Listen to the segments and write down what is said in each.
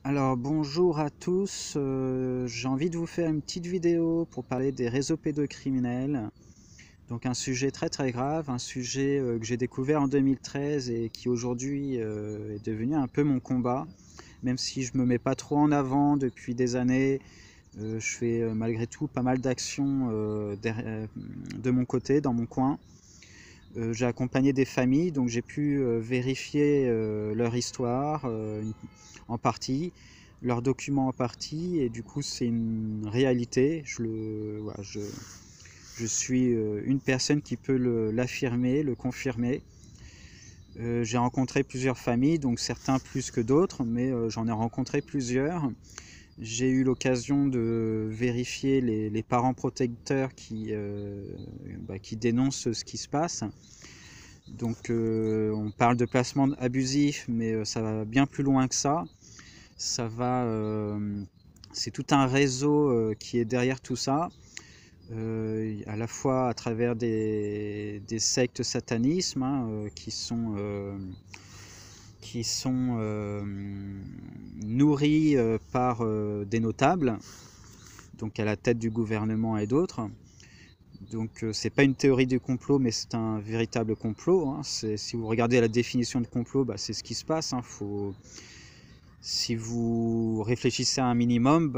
Alors bonjour à tous, j'ai envie de vous faire une petite vidéo pour parler des réseaux pédocriminels. Donc un sujet très très grave, un sujet que j'ai découvert en 2013 et qui aujourd'hui est devenu un peu mon combat. Même si je me mets pas trop en avant depuis des années, je fais malgré tout pas mal d'actions de mon côté, dans mon coin. J'ai accompagné des familles, donc j'ai pu vérifier leur histoire en partie, leurs documents en partie, et du coup c'est une réalité. Voilà, je suis une personne qui peut l'affirmer, le confirmer. J'ai rencontré plusieurs familles, donc certains plus que d'autres, mais j'en ai rencontré plusieurs. J'ai eu l'occasion de vérifier les parents protecteurs qui dénoncent ce qui se passe. Donc on parle de placement abusif, mais ça va bien plus loin que ça. Ça va, c'est tout un réseau qui est derrière tout ça, à la fois à travers des sectes satanismes qui sont nourris par des notables, donc à la tête du gouvernement et d'autres. Donc c'est pas une théorie du complot, mais c'est un véritable complot, hein. Si vous regardez la définition de complot, bah, c'est ce qui se passe, hein. Si vous réfléchissez un minimum,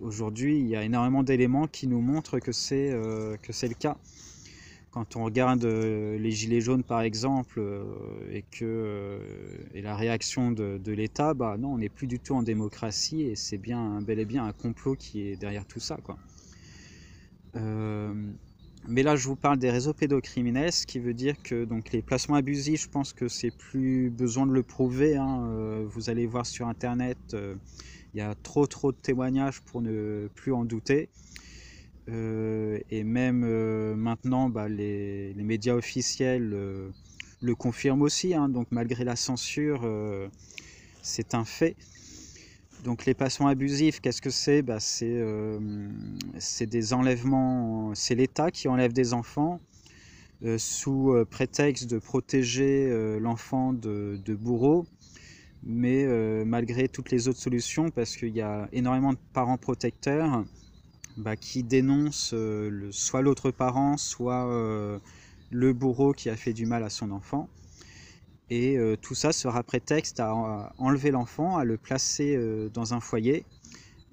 aujourd'hui il y a énormément d'éléments qui nous montrent que c'est le cas. Quand on regarde les gilets jaunes par exemple, et la réaction de l'État, bah non, on n'est plus du tout en démocratie et c'est bien bel et bien un complot qui est derrière tout ça, quoi. Euh, mais là, je vous parle des réseaux pédocriminels, ce qui veut dire que donc, les placements abusifs, je pense que c'est plus besoin de le prouver, hein. Vous allez voir sur Internet, il y a trop de témoignages pour ne plus en douter. Et même maintenant, bah, les médias officiels le confirment aussi, hein. Donc malgré la censure, c'est un fait. Donc les placements abusifs, qu'est-ce que c'est? Bah, c'est des enlèvements, c'est l'État qui enlève des enfants sous prétexte de protéger l'enfant de bourreaux, mais malgré toutes les autres solutions, parce qu'il y a énormément de parents protecteurs qui dénoncent soit l'autre parent, soit le bourreau qui a fait du mal à son enfant. Et tout ça sera prétexte à enlever l'enfant, à le placer dans un foyer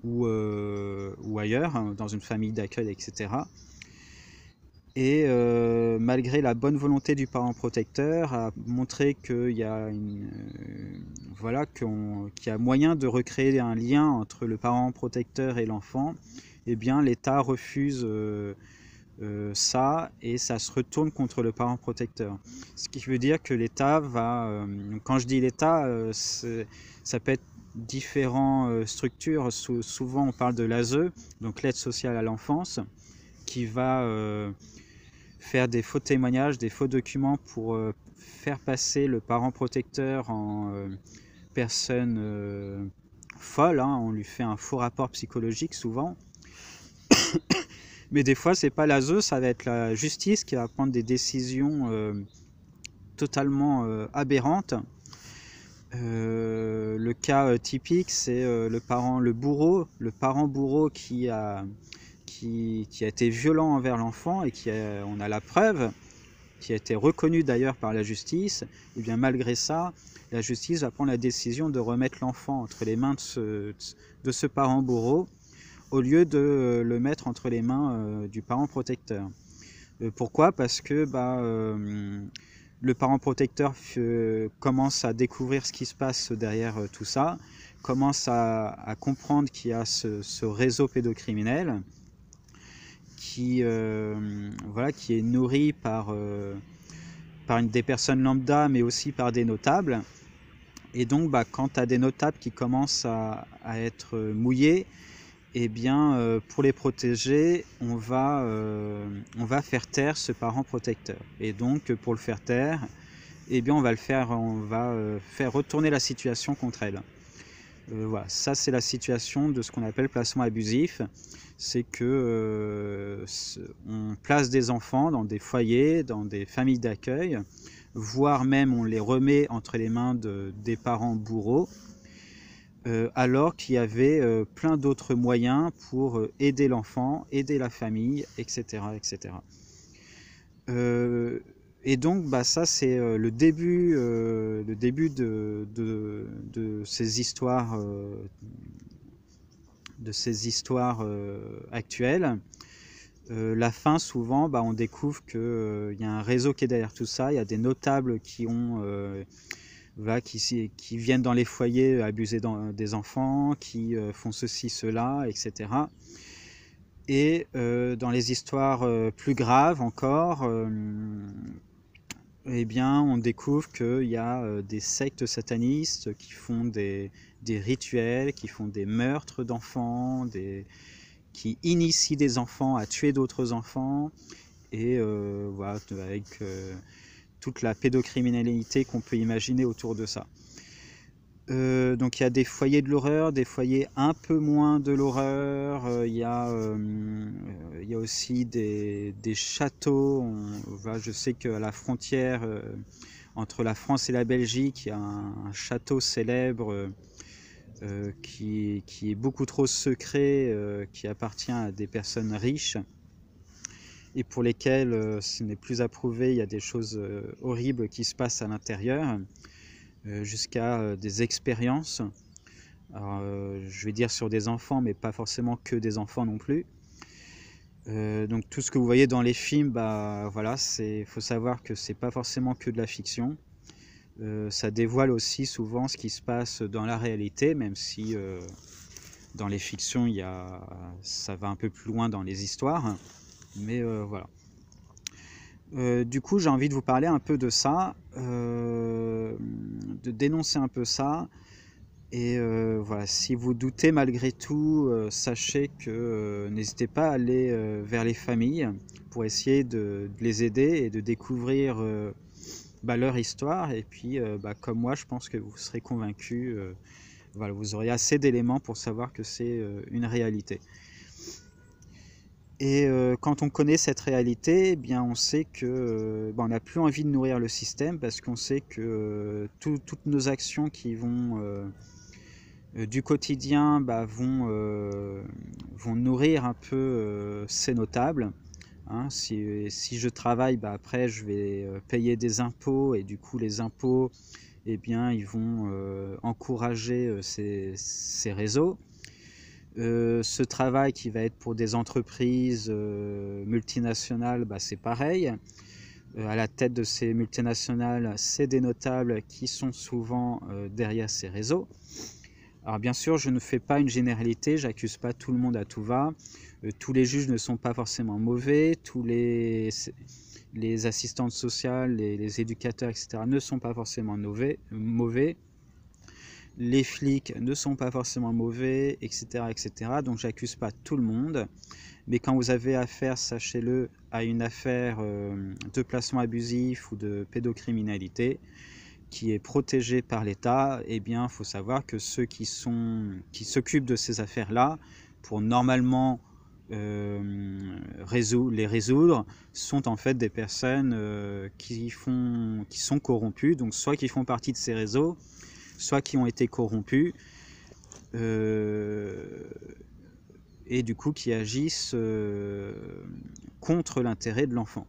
ou ailleurs, hein, dans une famille d'accueil, etc. Et malgré la bonne volonté du parent protecteur, à montrer qu'il y a voilà, qu'il y a moyen de recréer un lien entre le parent protecteur et l'enfant, eh bien l'État refuse ça et ça se retourne contre le parent protecteur. Ce qui veut dire que l'État va, quand je dis l'État, ça peut être différentes structures. Souvent on parle de l'ASE, donc l'aide sociale à l'enfance, qui va faire des faux témoignages, des faux documents pour faire passer le parent protecteur en personne folle, hein. On lui fait un faux rapport psychologique souvent. Mais des fois, c'est pas l'ASE, ça va être la justice qui va prendre des décisions totalement aberrantes. Le cas typique, c'est le parent bourreau qui a été violent envers l'enfant et on a la preuve, qui a été reconnu d'ailleurs par la justice. Et bien malgré ça, la justice va prendre la décision de remettre l'enfant entre les mains de ce parent bourreau, au lieu de le mettre entre les mains du parent protecteur. Pourquoi? Parce que le parent protecteur commence à découvrir ce qui se passe derrière tout ça, commence à comprendre qu'il y a ce réseau pédocriminel voilà, qui est nourri par des personnes lambda, mais aussi par des notables. Et donc, quand tu as des notables qui commencent à être mouillés, eh bien, pour les protéger, on va faire taire ce parent protecteur. Et donc, pour le faire taire, eh bien, on va faire retourner la situation contre elle. Voilà, ça c'est la situation de ce qu'on appelle placement abusif. C'est que on place des enfants dans des foyers, dans des familles d'accueil, voire même on les remet entre les mains des parents bourreaux, alors qu'il y avait plein d'autres moyens pour aider l'enfant, aider la famille, etc. etc. Et donc bah, ça c'est le début de ces histoires, actuelles. La fin, souvent, bah, on découvre qu'il y a un réseau qui est derrière tout ça. Il y a des notables qui viennent dans les foyers abuser des enfants, qui font ceci, cela, etc. Et dans les histoires plus graves encore, eh bien, on découvre qu'il y a des sectes satanistes qui font des rituels, qui font des meurtres d'enfants, qui initient des enfants à tuer d'autres enfants, et voilà, avec toute la pédocriminalité qu'on peut imaginer autour de ça. Donc il y a des foyers de l'horreur, des foyers un peu moins de l'horreur, il y a aussi des châteaux. Je sais qu'à la frontière entre la France et la Belgique, il y a un château célèbre qui est beaucoup trop secret, qui appartient à des personnes riches et pour lesquelles ce n'est plus approuvé. Il y a des choses horribles qui se passent à l'intérieur, jusqu'à des expériences. Alors, je vais dire sur des enfants, mais pas forcément que des enfants non plus. Donc tout ce que vous voyez dans les films, bah voilà, faut savoir que c'est pas forcément que de la fiction. Ça dévoile aussi souvent ce qui se passe dans la réalité, même si dans les fictions ça va un peu plus loin dans les histoires, mais voilà. Du coup, j'ai envie de vous parler un peu de ça, de dénoncer un peu ça. Et voilà, si vous doutez malgré tout, sachez que n'hésitez pas à aller vers les familles pour essayer de les aider et de découvrir leur histoire. Et puis, comme moi, je pense que vous serez convaincus. Voilà, vous aurez assez d'éléments pour savoir que c'est une réalité. Et quand on connaît cette réalité, eh bien on sait que on n'a plus envie de nourrir le système, parce qu'on sait que toutes nos actions qui vont du quotidien vont nourrir un peu ces notables. Hein. Si je travaille, après je vais payer des impôts, et du coup les impôts, eh bien, ils vont encourager ces réseaux. Ce travail qui va être pour des entreprises multinationales, c'est pareil. À la tête de ces multinationales, c'est des notables qui sont souvent derrière ces réseaux. Alors bien sûr, je ne fais pas une généralité, j'accuse pas tout le monde à tout va. Tous les juges ne sont pas forcément mauvais, tous les assistantes sociales, les éducateurs, etc. ne sont pas forcément mauvais. Les flics ne sont pas forcément mauvais, etc. etc. Donc j'accuse pas tout le monde. Mais quand vous avez affaire, sachez-le, à une affaire de placement abusif ou de pédocriminalité qui est protégée par l'État, eh bien, il faut savoir que ceux qui s'occupent de ces affaires-là, pour normalement les résoudre, sont en fait des personnes qui sont corrompues, donc soit qui font partie de ces réseaux, soit qui ont été corrompus, et du coup qui agissent contre l'intérêt de l'enfant.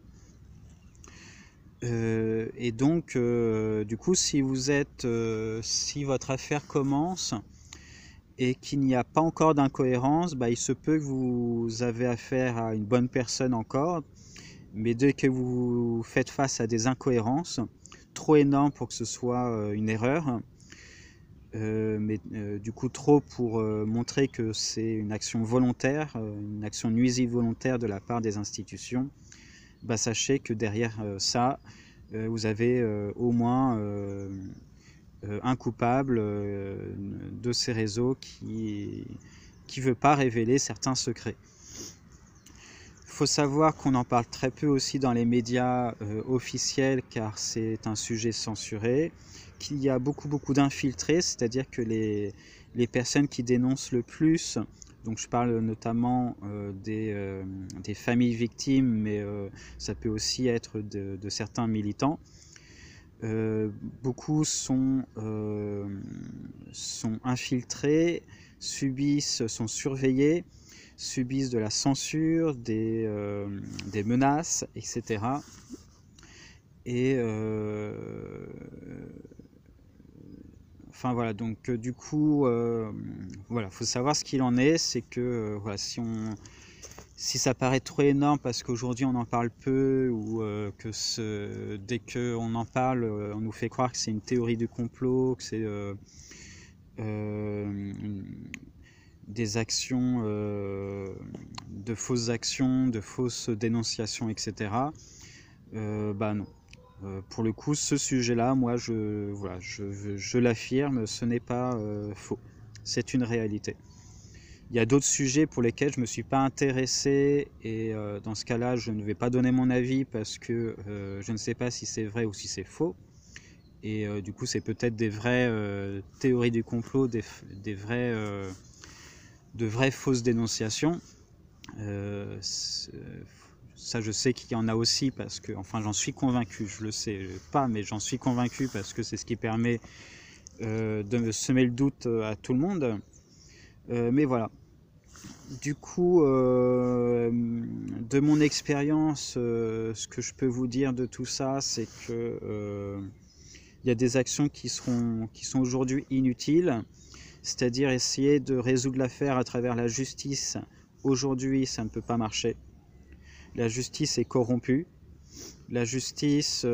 Et donc, du coup, si votre affaire commence et qu'il n'y a pas encore d'incohérence, il se peut que vous avez affaire à une bonne personne encore, mais dès que vous faites face à des incohérences trop énormes pour que ce soit une erreur, mais du coup trop pour montrer que c'est une action volontaire, une action nuisible volontaire de la part des institutions, sachez que derrière ça, vous avez au moins un coupable de ces réseaux qui ne veut pas révéler certains secrets. Il faut savoir qu'on en parle très peu aussi dans les médias officiels, car c'est un sujet censuré, qu'il y a beaucoup d'infiltrés, c'est-à-dire que les personnes qui dénoncent le plus, donc je parle notamment des familles victimes, mais ça peut aussi être de certains militants, Beaucoup sont infiltrés, sont surveillés, subissent de la censure, des menaces, etc. Et enfin voilà, donc du coup, voilà, faut savoir ce qu'il en est, c'est que voilà, si ça paraît trop énorme parce qu'aujourd'hui on en parle peu, ou dès qu'on en parle, on nous fait croire que c'est une théorie du complot, que c'est des actions, de fausses actions, de fausses dénonciations, etc. Bah non. Pour le coup, ce sujet-là, moi, je l'affirme, ce n'est pas faux. C'est une réalité. Il y a d'autres sujets pour lesquels je ne me suis pas intéressé, et dans ce cas-là, je ne vais pas donner mon avis parce que je ne sais pas si c'est vrai ou si c'est faux. Et du coup, c'est peut-être des vraies théories du complot, de vraies fausses dénonciations. Ça, je sais qu'il y en a aussi, parce que, enfin, j'en suis convaincu, je le sais pas, mais j'en suis convaincu parce que c'est ce qui permet de me semer le doute à tout le monde. Mais voilà. Du coup, de mon expérience, ce que je peux vous dire de tout ça, c'est que il y a des actions qui sont aujourd'hui inutiles, c'est-à-dire essayer de résoudre l'affaire à travers la justice. Aujourd'hui, ça ne peut pas marcher. La justice est corrompue. La justice...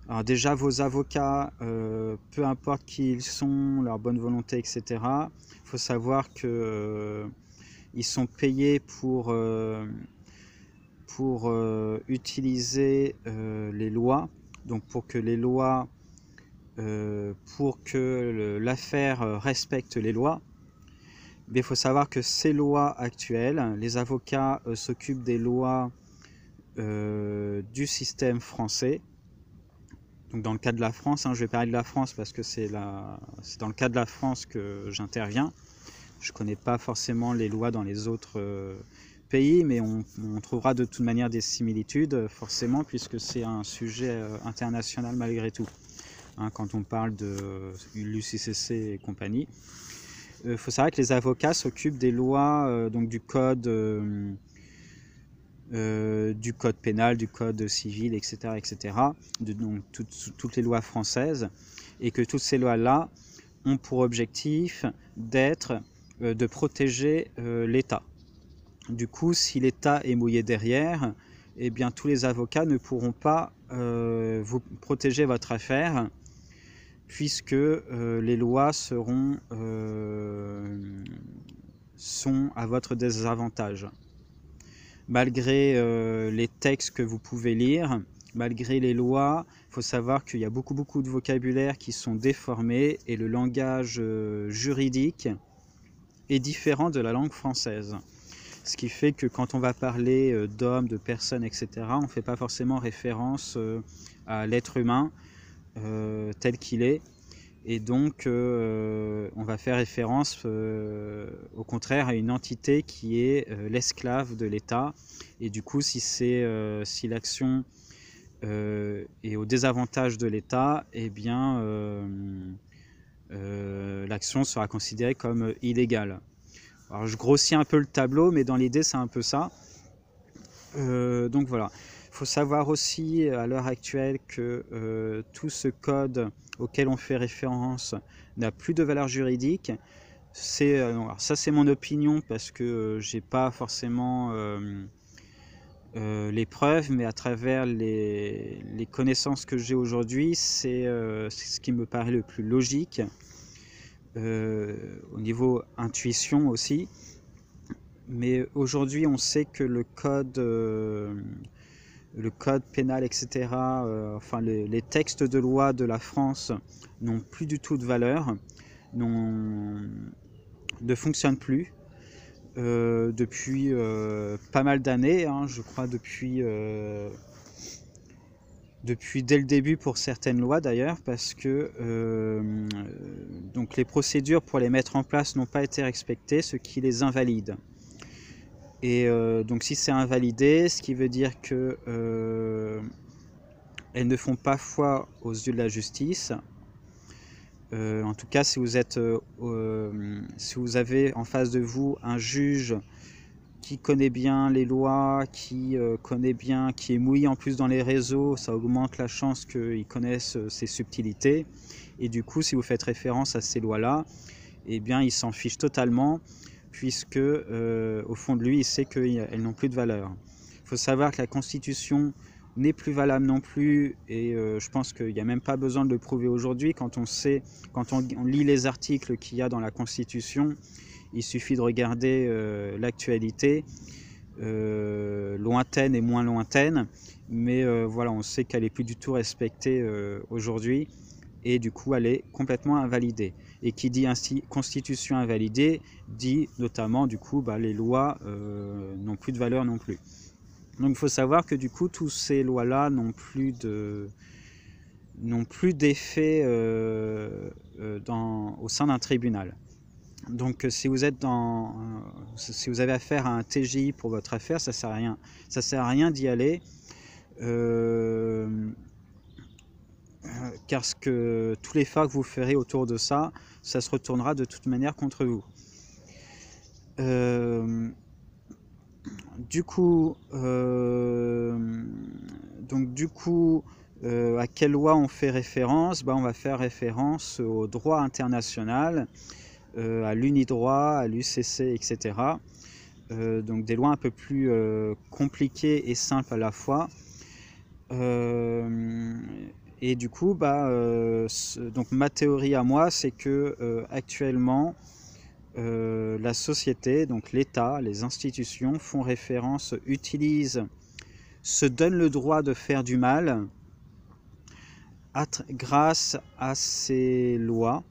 alors déjà, vos avocats, peu importe qui ils sont, leur bonne volonté, etc., il faut savoir que ils sont payés pour utiliser les lois, donc pour que les lois, pour que l'affaire respecte les lois. Mais il faut savoir que ces lois actuelles, les avocats s'occupent des lois du système français. Donc dans le cas de la France, je vais parler de la France parce que c'est dans le cas de la France que j'interviens. Je ne connais pas forcément les lois dans les autres pays, mais on trouvera de toute manière des similitudes, forcément, puisque c'est un sujet international malgré tout, quand on parle de l'UCCC et compagnie. Il faut savoir que les avocats s'occupent des lois, donc du code pénal, du code civil, etc., etc., donc toutes les lois françaises, et que toutes ces lois-là ont pour objectif de protéger l'État. Du coup, si l'État est mouillé derrière, eh bien tous les avocats ne pourront pas vous protéger votre affaire, puisque les lois sont à votre désavantage. Malgré les textes que vous pouvez lire, malgré les lois, il faut savoir qu'il y a beaucoup de vocabulaire qui sont déformés, et le langage juridique est différent de la langue française. Ce qui fait que quand on va parler d'hommes, de personnes, etc., on ne fait pas forcément référence à l'être humain tel qu'il est. Et donc, on va faire référence au contraire à une entité qui est l'esclave de l'État. Et du coup, si l'action est au désavantage de l'État, eh bien, l'action sera considérée comme illégale. Alors, je grossis un peu le tableau, mais dans l'idée, c'est un peu ça. Donc voilà. Il faut savoir aussi à l'heure actuelle que tout ce code auquel on fait référence n'a plus de valeur juridique. Alors ça, c'est mon opinion, parce que j'ai pas forcément les preuves, mais à travers les connaissances que j'ai aujourd'hui, c'est ce qui me paraît le plus logique, au niveau intuition aussi. Mais aujourd'hui, on sait que le code pénal, etc., enfin les textes de loi de la France n'ont plus du tout de valeur, ne fonctionnent plus depuis pas mal d'années, je crois depuis dès le début pour certaines lois d'ailleurs, parce que donc les procédures pour les mettre en place n'ont pas été respectées, ce qui les invalide. Et donc si c'est invalidé, ce qui veut dire que elles ne font pas foi aux yeux de la justice. En tout cas, si vous avez en face de vous un juge qui connaît bien les lois, qui connaît bien, qui est mouillé en plus dans les réseaux, ça augmente la chance qu'il connaisse ces subtilités. Et du coup, si vous faites référence à ces lois-là, eh bien, il s'en fiche totalement, puisque au fond de lui, il sait qu'elles n'ont plus de valeur. Il faut savoir que la Constitution n'est plus valable non plus, et je pense qu'il n'y a même pas besoin de le prouver aujourd'hui. Quand on lit les articles qu'il y a dans la Constitution, il suffit de regarder l'actualité, lointaine et moins lointaine, mais voilà, on sait qu'elle n'est plus du tout respectée aujourd'hui, et du coup elle est complètement invalidée. Et qui dit ainsi constitution invalidée, dit notamment du coup les lois n'ont plus de valeur non plus. Donc il faut savoir que du coup toutes ces lois-là n'ont plus d'effet au sein d'un tribunal. Donc si vous avez affaire à un TGI pour votre affaire, ça sert à rien d'y aller, car tous les faits que vous ferez autour de ça, ça se retournera de toute manière contre vous. Du coup, à quelle loi on fait référence? On va faire référence au droit international, à l'UNIDROIT, à l'UCC, etc. Donc des lois un peu plus compliquées et simples à la fois. Et du coup, donc ma théorie à moi, c'est que actuellement, la société, donc l'État, les institutions se donnent le droit de faire du mal grâce à ces lois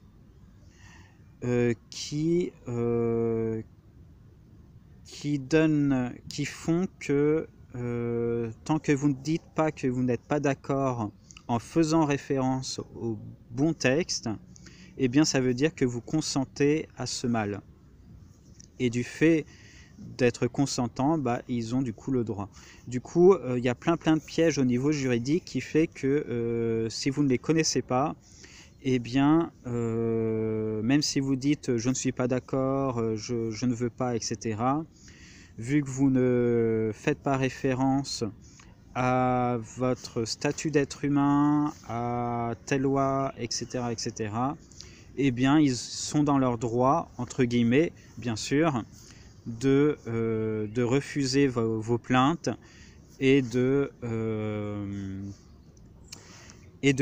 qui font que tant que vous ne dites pas que vous n'êtes pas d'accord en faisant référence au bon texte, eh bien ça veut dire que vous consentez à ce mal. Et du fait d'être consentant, ils ont du coup le droit. Du coup, il y a plein de pièges au niveau juridique qui fait que si vous ne les connaissez pas, eh bien, même si vous dites je ne suis pas d'accord, je ne veux pas, etc., vu que vous ne faites pas référence à votre statut d'être humain, à telle loi, etc., etc., eh bien, ils sont dans leur droit, entre guillemets, bien sûr, de refuser vos plaintes et de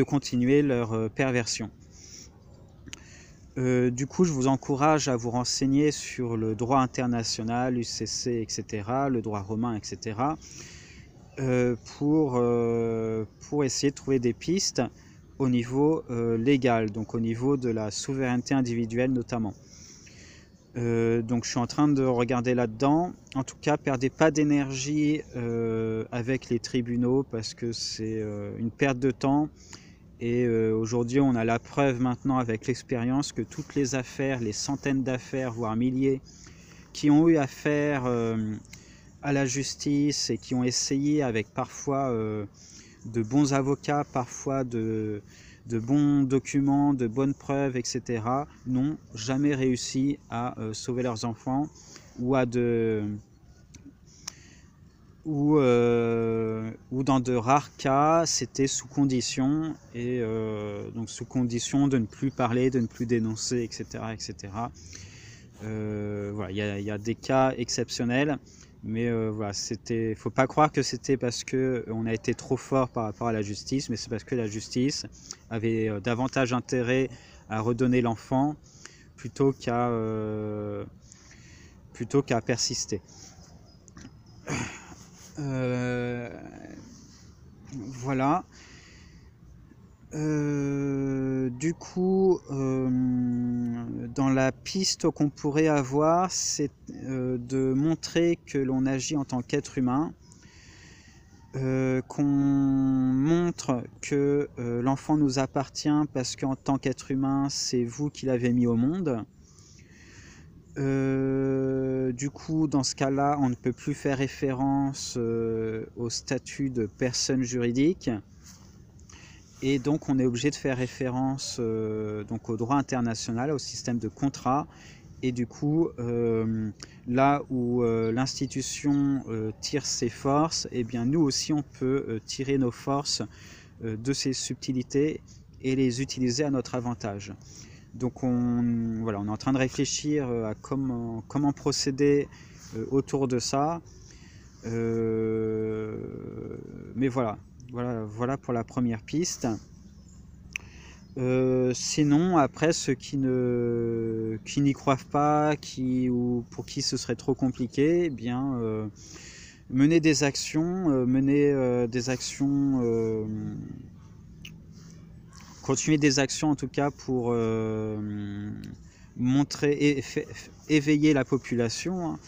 continuer leur perversion. Du coup, je vous encourage à vous renseigner sur le droit international, UCC, etc., le droit romain, etc., pour essayer de trouver des pistes au niveau légal, donc au niveau de la souveraineté individuelle notamment. Donc je suis en train de regarder là-dedans. En tout cas, perdez pas d'énergie avec les tribunaux parce que c'est une perte de temps. Et aujourd'hui, on a la preuve maintenant avec l'expérience que toutes les affaires, les centaines d'affaires, voire milliers, qui ont eu affaire à la justice et qui ont essayé avec parfois de bons avocats, parfois de bons documents, de bonnes preuves, etc., n'ont jamais réussi à sauver leurs enfants ou ou dans de rares cas, c'était sous condition, et donc sous condition de ne plus parler, de ne plus dénoncer, etc. etc. Voilà, il y a des cas exceptionnels, mais voilà, faut pas croire que c'était parce qu'on a été trop fort par rapport à la justice, mais c'est parce que la justice avait davantage intérêt à redonner l'enfant plutôt qu'à persister. Voilà. Du coup, dans la piste qu'on pourrait avoir, c'est de montrer que l'on agit en tant qu'être humain, qu'on montre que l'enfant nous appartient parce qu'en tant qu'être humain, c'est vous qui l'avez mis au monde, Du coup, dans ce cas-là, on ne peut plus faire référence au statut de personne juridique. Et donc, on est obligé de faire référence donc au droit international, au système de contrat. Et du coup, là où l'institution tire ses forces, eh bien, nous aussi, on peut tirer nos forces de ces subtilités et les utiliser à notre avantage. Donc, voilà, on est en train de réfléchir à comment procéder autour de ça. Mais voilà pour la première piste. Sinon, après, ceux qui n'y croient pas, ou pour qui ce serait trop compliqué, eh bien, mener des actions, continuer des actions en tout cas pour montrer et éveiller la population.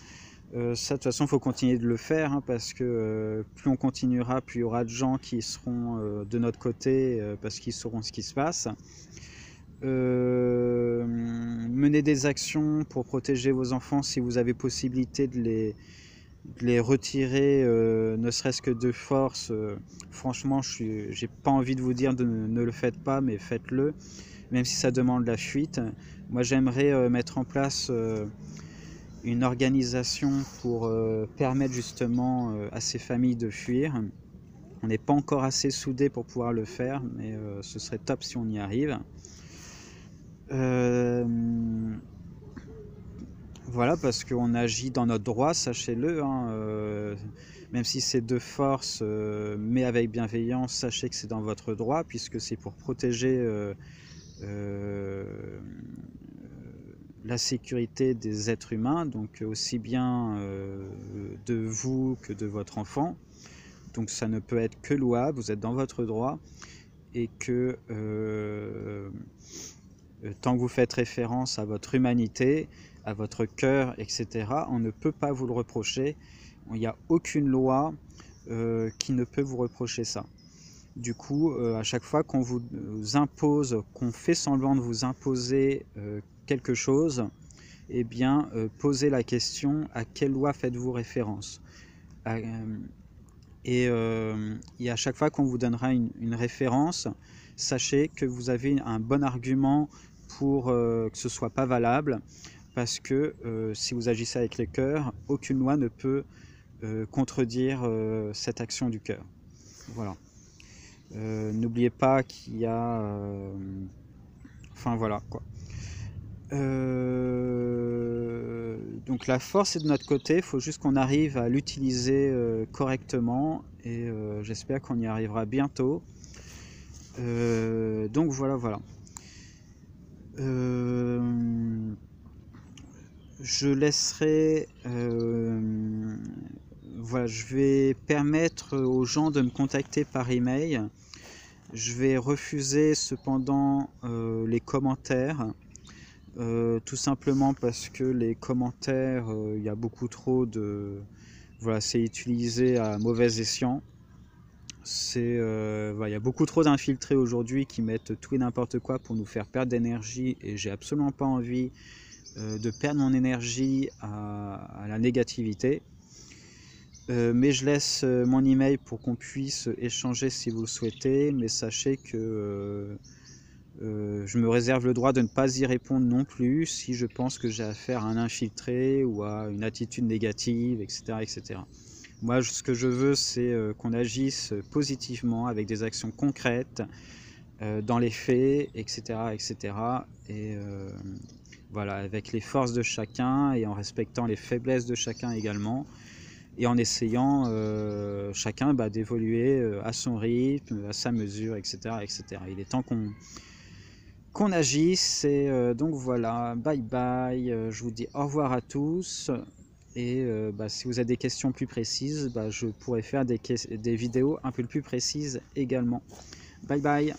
Ça, de toute façon, il faut continuer de le faire, hein, parce que plus on continuera, plus il y aura de gens qui seront de notre côté parce qu'ils sauront ce qui se passe. Mener des actions pour protéger vos enfants si vous avez possibilité de les retirer, ne serait-ce que de force. Franchement, j'ai pas envie de vous dire ne le faites pas, mais faites-le, même si ça demande la fuite. Moi, j'aimerais mettre en place une organisation pour permettre justement à ces familles de fuir. On n'est pas encore assez soudés pour pouvoir le faire, mais ce serait top si on y arrive. Voilà, parce qu'on agit dans notre droit, sachez-le, hein, même si c'est de force, mais avec bienveillance, sachez que c'est dans votre droit, puisque c'est pour protéger la sécurité des êtres humains, donc aussi bien de vous que de votre enfant. Donc ça ne peut être que louable, vous êtes dans votre droit, et que tant que vous faites référence à votre humanité, à votre cœur, etc., on ne peut pas vous le reprocher. Il n'y a aucune loi qui ne peut vous reprocher ça. Du coup, à chaque fois qu'on vous impose, qu'on fait semblant de vous imposer quelque chose, eh bien, posez la question: à quelle loi faites-vous référence? Et à chaque fois qu'on vous donnera une référence, sachez que vous avez un bon argument pour que ce ne soit pas valable, parce que si vous agissez avec le cœur, aucune loi ne peut contredire cette action du cœur. Voilà. N'oubliez pas qu'il y a... enfin voilà quoi. Donc la force est de notre côté, il faut juste qu'on arrive à l'utiliser correctement, et j'espère qu'on y arrivera bientôt. Donc voilà. Je laisserai... voilà, je vais permettre aux gens de me contacter par email. Je vais refuser cependant les commentaires. Tout simplement parce que les commentaires, il y a beaucoup trop de... Voilà, c'est utilisé à mauvais escient. Voilà, il y a beaucoup trop d'infiltrés aujourd'hui qui mettent tout et n'importe quoi pour nous faire perdre d'énergie, et j'ai absolument pas envie de perdre mon énergie à la négativité. Mais je laisse mon email pour qu'on puisse échanger si vous le souhaitez, mais sachez que je me réserve le droit de ne pas y répondre non plus si je pense que j'ai affaire à un infiltré ou à une attitude négative, etc. etc. Moi, ce que je veux, c'est qu'on agisse positivement avec des actions concrètes, dans les faits, etc. etc. Et voilà, avec les forces de chacun et en respectant les faiblesses de chacun également, et en essayant chacun d'évoluer à son rythme, à sa mesure, etc. etc. Il est temps qu'on agisse, et donc voilà, bye bye, je vous dis au revoir à tous, et si vous avez des questions plus précises, je pourrais faire des vidéos un peu plus précises également. Bye bye.